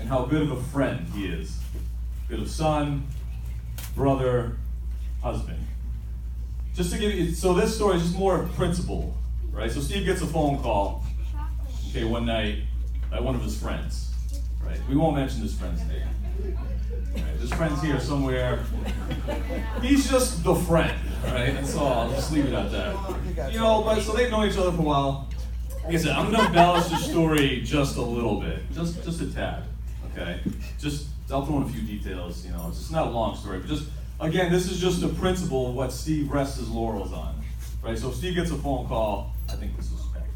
and how good of a friend he is. Good of son, brother, husband. Just to give you, so this story is just more principle, right? So Steve gets a phone call, okay, one night by one of his friends, right? We won't mention his friend's name. Right? His friend's here somewhere. He's just the friend, right? That's all. I'll just leave it at that. You know, but so they've known each other for a while. Like I said, I'm gonna embellish the story just a little bit, just a tad, okay? Just I'll throw in a few details. You know, it's just not a long story, but just again, this is just a principle of what Steve rests his laurels on, right? So if Steve gets a phone call, I think this is back.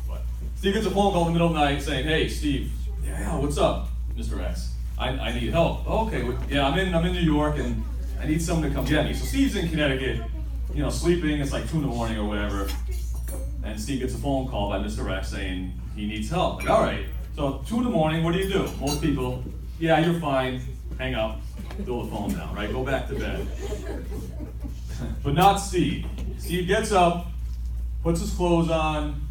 But Steve gets a phone call in the middle of the night saying, "Hey, Steve, yeah, what's up, Mr. X? I need help." "Oh, okay, well, yeah, I'm in New York and I need someone to come get me." So Steve's in Connecticut, you know, sleeping. It's like 2 in the morning or whatever. And Steve gets a phone call by Mr. X saying he needs help. Like, all right, so 2 in the morning, what do? Most people, yeah, you're fine, hang up, throw the phone down, right? Go back to bed. But not Steve. Steve gets up, puts his clothes on,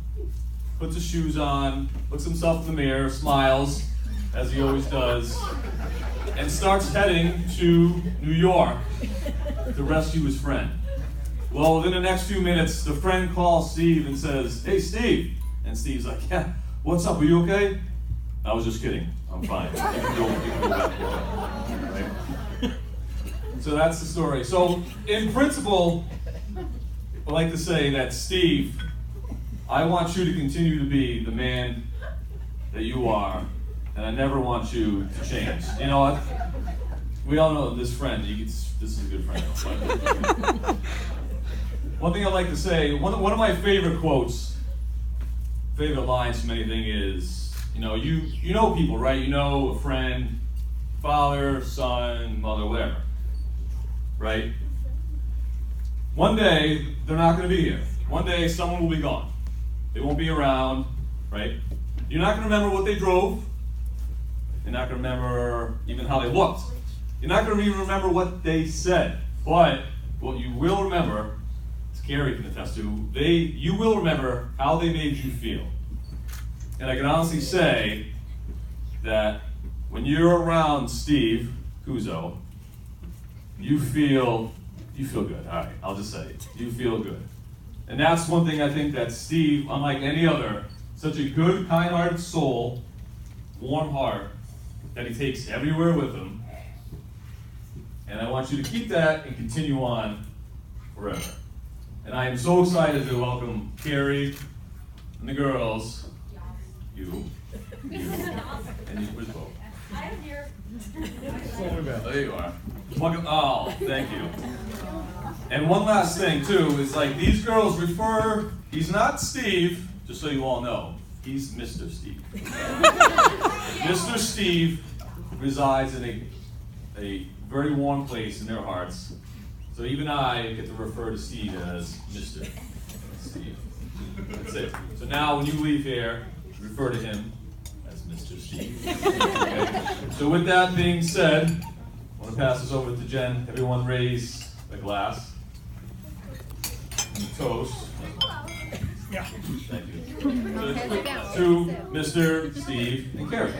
puts his shoes on, looks himself in the mirror, smiles, as he always does, and starts heading to New York to rescue his friend. Well, within the next few minutes, the friend calls Steve and says, "Hey, Steve." And Steve's like, "Yeah, what's up? Are you okay?" "I was just kidding. I'm fine. You can go back to bed." Right? So that's the story. So, in principle, I like to say that, Steve, I want you to continue to be the man that you are, and I never want you to change. You know what? We all know this friend. This is a good friend. But one thing I like to say, one of my favorite quotes, favorite lines from anything is, you know people, right? You know a friend, father, son, mother, whatever, right? One day they're not going to be here. One day someone will be gone. They won't be around, right? You're not going to remember what they drove. You're not going to remember even how they looked. You're not going to even remember what they said. But what you will remember, as Carrie can attest to, you will remember how they made you feel. And I can honestly say that when you're around Steve Kuzo, you feel good. All right, I'll just say it. You feel good. And that's one thing I think that Steve, unlike any other, such a good, kind-hearted soul, warm heart, that he takes everywhere with him. And I want you to keep that and continue on forever. And I am so excited to welcome Carrie and the girls, you, and you, where's Bo? I'm here. There you are. Welcome, oh, thank you. And one last thing too, is like these girls he's not Steve, just so you all know, he's Mr. Steve. Mr. Steve resides in a very warm place in their hearts. So even I get to refer to Steve as Mr. Steve. That's it. So now when you leave here, refer to him as Mr. Steve. Okay? So with that being said, I want to pass this over to Jen. Everyone raise a glass. And toast. Yeah. Thank you. To Mr. Steve and Carrie.